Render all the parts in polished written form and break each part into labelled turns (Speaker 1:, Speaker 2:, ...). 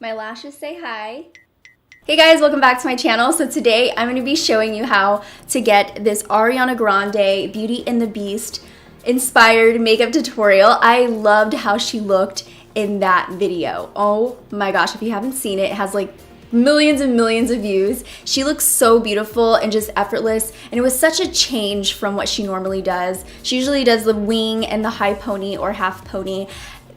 Speaker 1: My lashes say hi. Hey guys, welcome back to my channel. So today I'm going to be showing you how to get this Ariana Grande Beauty and the Beast inspired makeup tutorial. I loved how she looked in that video. Oh my gosh, if you haven't seen it, it has like millions and millions of views. She looks so beautiful and just effortless, and it was such a change from what she normally does. She usually does the wing and the high pony or half pony.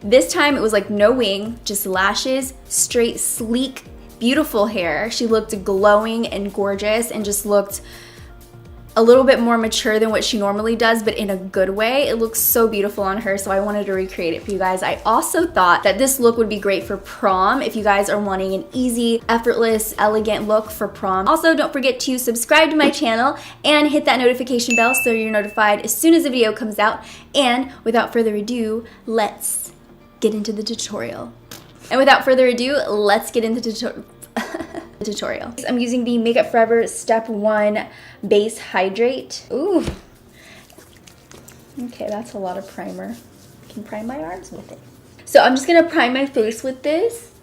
Speaker 1: This time it was like no wing, just lashes, straight, sleek, beautiful hair. She looked glowing and gorgeous and just looked a little bit more mature than what she normally does, but in a good way. It looks so beautiful on her, so I wanted to recreate it for you guys. I also thought that this look would be great for prom if you guys are wanting an easy, effortless, elegant look for prom. Also, don't forget to subscribe to my channel and hit that notification bell so you're notified as soon as a video comes out. And without further ado, let's get into the tutorial. And without further ado, let's get into the tutorial. I'm using the Makeup Forever Step 1 Base Hydrate. Ooh. Okay, that's a lot of primer. I can prime my arms with it. So I'm just gonna prime my face with this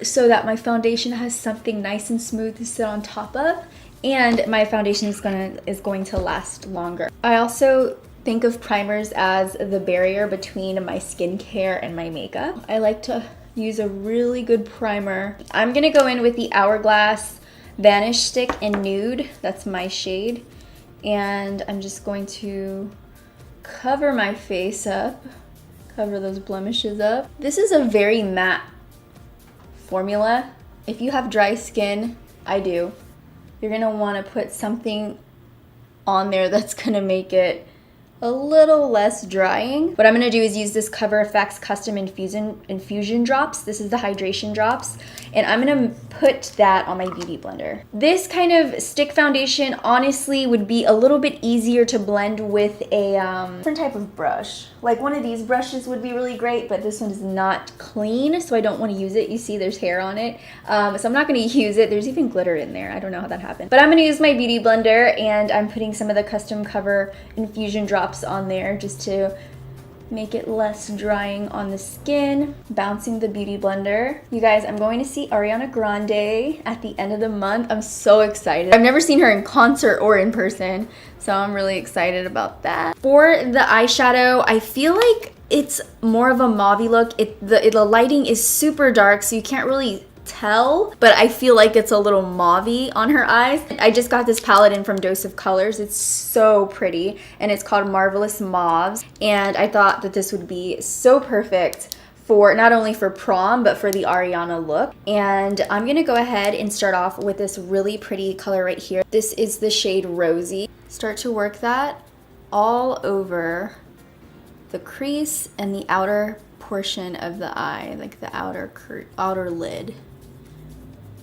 Speaker 1: so that my foundation has something nice and smooth to sit on top of, and my foundation is going to last longer. I also think of primers as the barrier between my skincare and my makeup. I like to use a really good primer. I'm gonna go in with the Hourglass Vanish Stick in Nude. That's my shade. And I'm just going to cover my face up, cover those blemishes up. This is a very matte formula. If you have dry skin, I do, you're gonna wanna put something on there that's gonna make it a little less drying. What I'm gonna do is use this Cover FX Custom Infusion Drops. This is the hydration drops, and I'm gonna put that on my beauty blender. This kind of stick foundation honestly would be a little bit easier to blend with a different type of brush. Like one of these brushes would be really great, but this one is not clean, so I don't want to use it. You see there's hair on it, so I'm not gonna use it. There's even glitter in there. I don't know how that happened. But I'm gonna use my beauty blender, and I'm putting some of the Custom Cover Infusion Drops on there just to make it less drying on the skin. Bouncing the beauty blender. You guys, I'm going to see Ariana Grande at the end of the month. I'm so excited. I've never seen her in concert or in person, so I'm really excited about that. For the eyeshadow, I feel like it's more of a mauve-y look. The lighting is super dark, so you can't really tell, but I feel like it's a little mauve-y on her eyes. I just got this palette in from Dose of Colors. It's so pretty, and it's called Marvelous Mauves, and I thought that this would be so perfect for not only for prom, but for the Ariana look. And I'm gonna go ahead and start off with this really pretty color right here. This is the shade Rosy. Start to work that all over the crease and the outer portion of the eye, like the outer lid.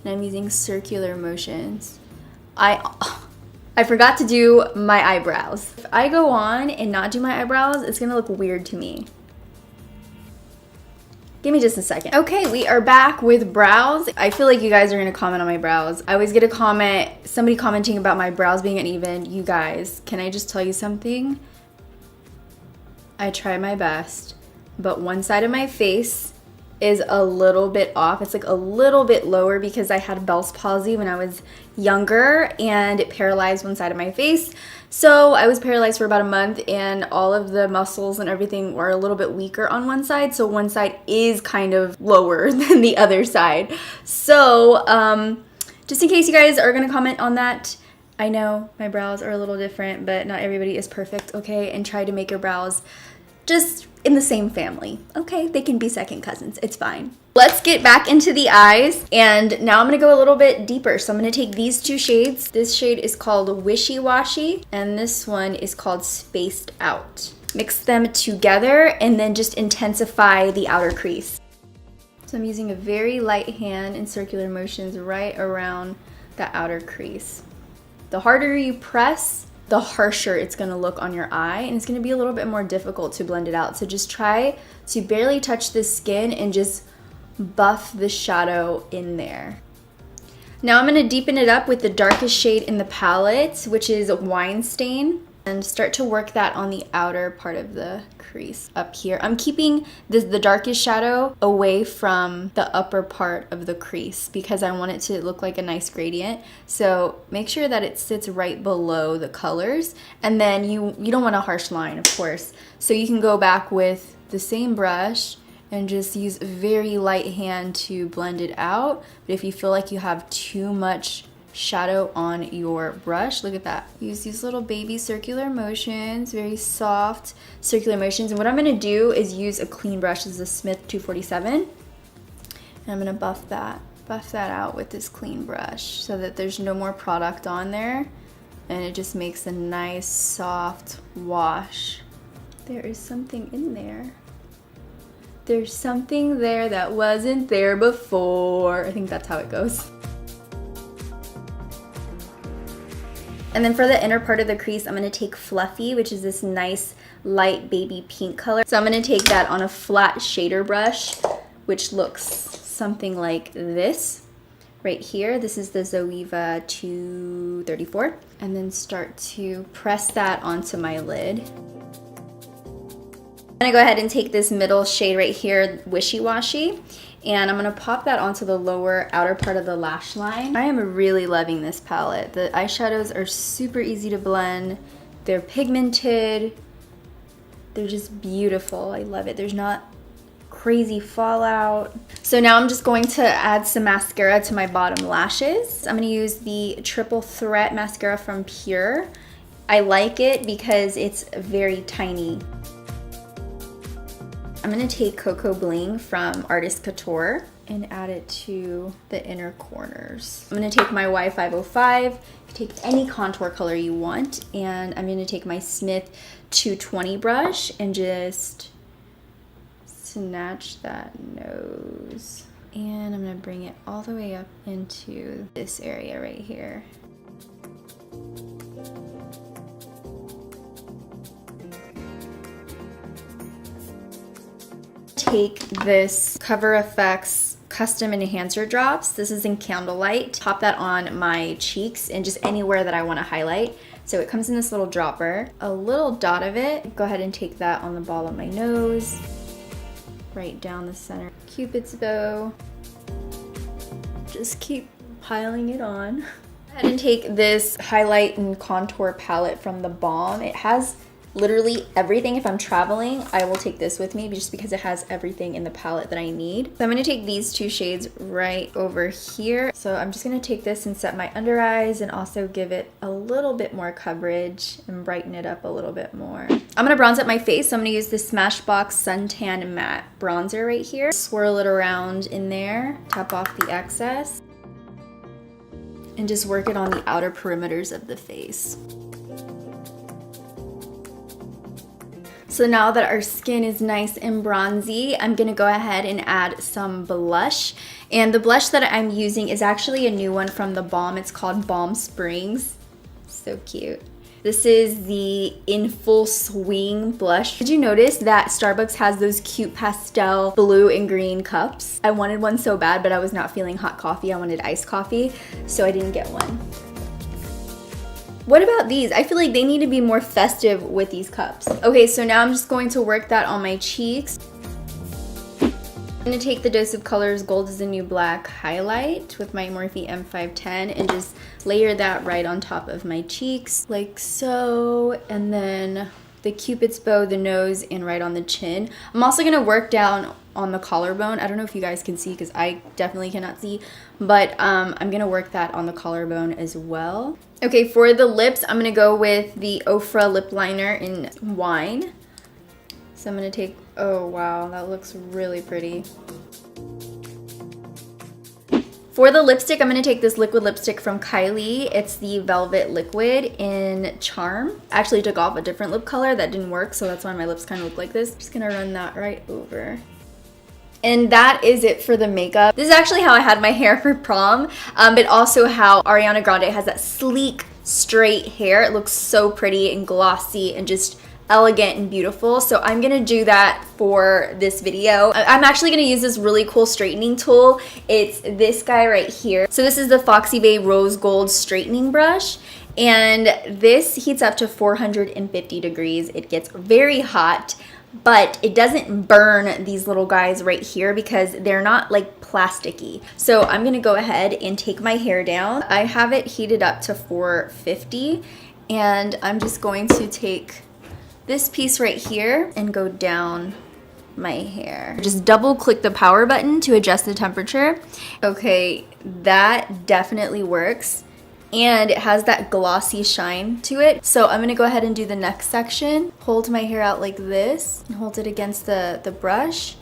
Speaker 1: And I'm using circular motions. I forgot to do my eyebrows. If I go on and not do my eyebrows, it's gonna look weird to me. Give me just a second. Okay, we are back with brows. I feel like you guys are gonna comment on my brows. I always get a comment, somebody commenting about my brows being uneven. You guys, can I just tell you something? I try my best, but one side of my face is a little bit off. It's like a little bit lower because I had Bell's palsy when I was younger, and it paralyzed one side of my face. So I was paralyzed for about a month, and all of the muscles and everything were a little bit weaker on one side. So one side is kind of lower than the other side. So just in case you guys are gonna comment on that, I know my brows are a little different, but not everybody is perfect, okay? And try to make your brows just in the same family, okay? They can be second cousins, it's fine. Let's get back into the eyes, and now I'm gonna go a little bit deeper. So I'm gonna take these two shades. This shade is called Wishy Washy, and this one is called Spaced Out. Mix them together and then just intensify the outer crease. So I'm using a very light hand and circular motions right around the outer crease. The harder you press, the harsher it's gonna look on your eye, and it's gonna be a little bit more difficult to blend it out. So just try to barely touch the skin and just buff the shadow in there. Now I'm gonna deepen it up with the darkest shade in the palette, which is Wine Stain. And start to work that on the outer part of the crease up here. I'm keeping the darkest shadow away from the upper part of the crease because I want it to look like a nice gradient. So make sure that it sits right below the colors. And then you don't want a harsh line, of course. So you can go back with the same brush and just use a very light hand to blend it out. But if you feel like you have too much shadow on your brush, look at that. Use these little baby circular motions, very soft circular motions. And what I'm gonna do is use a clean brush. This is a Smith 247. And I'm gonna buff that out with this clean brush so that there's no more product on there. And it just makes a nice soft wash. There is something in there. There's something there that wasn't there before. I think that's how it goes. And then for the inner part of the crease, I'm gonna take Fluffy, which is this nice light baby pink color. So I'm gonna take that on a flat shader brush, which looks something like this right here. This is the Zoeva 234. And then start to press that onto my lid. I'm gonna go ahead and take this middle shade right here, Wishy Washy, and I'm gonna pop that onto the lower outer part of the lash line. I am really loving this palette. The eyeshadows are super easy to blend. They're pigmented. They're just beautiful. I love it. There's not crazy fallout. So now I'm just going to add some mascara to my bottom lashes. I'm gonna use the Triple Threat mascara from Pure. I like it because it's very tiny. I'm gonna take Cocoa Bling from Artist Couture and add it to the inner corners. I'm gonna take my Y505, take any contour color you want, and I'm gonna take my Smith 220 brush and just snatch that nose. And I'm gonna bring it all the way up into this area right here. Take this Cover FX Custom Enhancer Drops. This is in Candlelight. Pop that on my cheeks and just anywhere that I want to highlight. So it comes in this little dropper. A little dot of it. Go ahead and take that on the ball of my nose. Right down the center. Cupid's bow. Just keep piling it on. Go ahead and take this highlight and contour palette from the Balm. It has literally everything. If I'm traveling, I will take this with me just because it has everything in the palette that I need. So I'm gonna take these two shades right over here. So I'm just gonna take this and set my under eyes and also give it a little bit more coverage and brighten it up a little bit more. I'm gonna bronze up my face, so I'm gonna use this Smashbox Suntan Matte Bronzer right here. Swirl it around in there, tap off the excess, and just work it on the outer perimeters of the face. So now that our skin is nice and bronzy, I'm gonna go ahead and add some blush. And the blush that I'm using is actually a new one from the Balm. It's called Balm Springs. So cute. This is the In Full Swing blush. Did you notice that Starbucks has those cute pastel blue and green cups? I wanted one so bad, but I was not feeling hot coffee. I wanted iced coffee, so I didn't get one. What about these? I feel like they need to be more festive with these cups. Okay, so now I'm just going to work that on my cheeks. I'm gonna take the Dose of Colors Gold is the New Black highlight with my Morphe M510 and just layer that right on top of my cheeks, like so. And then the Cupid's bow, the nose, and right on the chin. I'm also gonna work down on the collarbone. I don't know if you guys can see because I definitely cannot see, but I'm gonna work that on the collarbone as well. Okay, for the lips, I'm gonna go with the Ofra lip liner in Wine. So I'm gonna take, oh wow, that looks really pretty. For the lipstick, I'm gonna take this liquid lipstick from Kylie. It's the Velvet Liquid in Charm. I actually took off a different lip color that didn't work, so that's why my lips kind of look like this. Just gonna run that right over. And that is it for the makeup. This is actually how I had my hair for prom, but also how Ariana Grande has that sleek, straight hair. It looks so pretty and glossy and just elegant and beautiful. So I'm gonna do that for this video. I'm actually gonna use this really cool straightening tool. It's this guy right here. So this is the Foxy Bae Rose Gold straightening brush. And this heats up to 450 degrees. It gets very hot, but it doesn't burn these little guys right here because they're not like plasticky. So I'm gonna go ahead and take my hair down. I have it heated up to 450, and I'm just going to take this piece right here and go down my hair. Just double click the power button to adjust the temperature. Okay, that definitely works. And it has that glossy shine to it. So I'm gonna go ahead and do the next section. Hold my hair out like this and hold it against the brush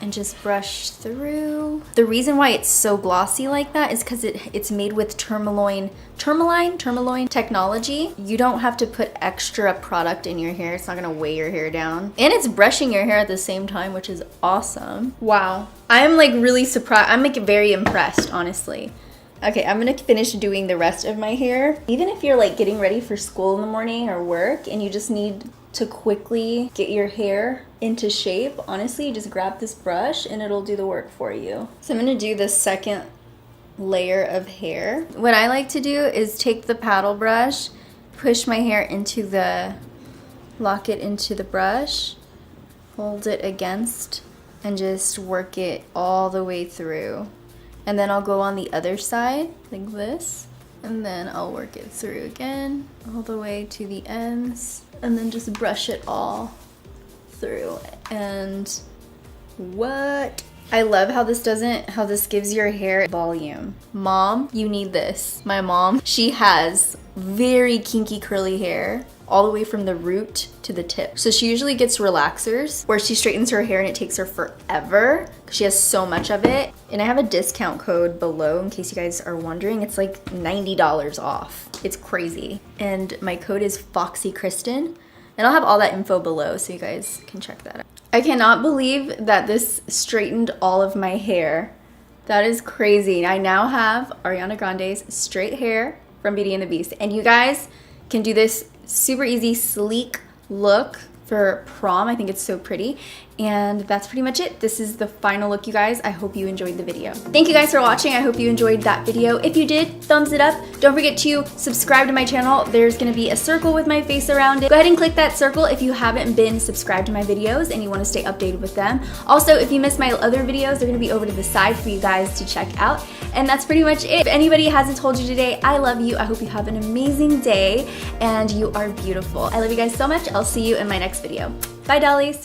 Speaker 1: and just brush through. The reason why it's so glossy like that is because it's made with tourmaline technology. You don't have to put extra product in your hair. It's not gonna weigh your hair down. And it's brushing your hair at the same time, which is awesome. Wow, I'm like really surprised. I'm like very impressed, honestly. Okay, I'm gonna finish doing the rest of my hair. Even if you're like getting ready for school in the morning or work and you just need to quickly get your hair into shape, honestly, just grab this brush and it'll do the work for you. So I'm gonna do the second layer of hair. What I like to do is take the paddle brush, push my hair lock it into the brush, hold it against, and just work it all the way through. And then I'll go on the other side like this, and then I'll work it through again all the way to the ends, and then just brush it all through. And what? I love how this gives your hair volume. Mom, you need this. My mom, she has very kinky curly hair all the way from the root to the tip. So she usually gets relaxers where she straightens her hair and it takes her forever because she has so much of it. And I have a discount code below in case you guys are wondering. It's like $90 off. It's crazy. And my code is FoxyKristen. And I'll have all that info below so you guys can check that out. I cannot believe that this straightened all of my hair. That is crazy. I now have Ariana Grande's straight hair from Beauty and the Beast. And you guys can do this super easy, sleek look for prom. I think it's so pretty. And that's pretty much it. This is the final look, you guys. I hope you enjoyed the video. Thank you guys for watching. I hope you enjoyed that video. If you did, thumbs it up. Don't forget to subscribe to my channel. There's gonna be a circle with my face around it. Go ahead and click that circle if you haven't been subscribed to my videos and you wanna stay updated with them. Also, if you missed my other videos, they're gonna be over to the side for you guys to check out. And that's pretty much it. If anybody hasn't told you today, I love you. I hope you have an amazing day and you are beautiful. I love you guys so much. I'll see you in my next video. Bye, dollies.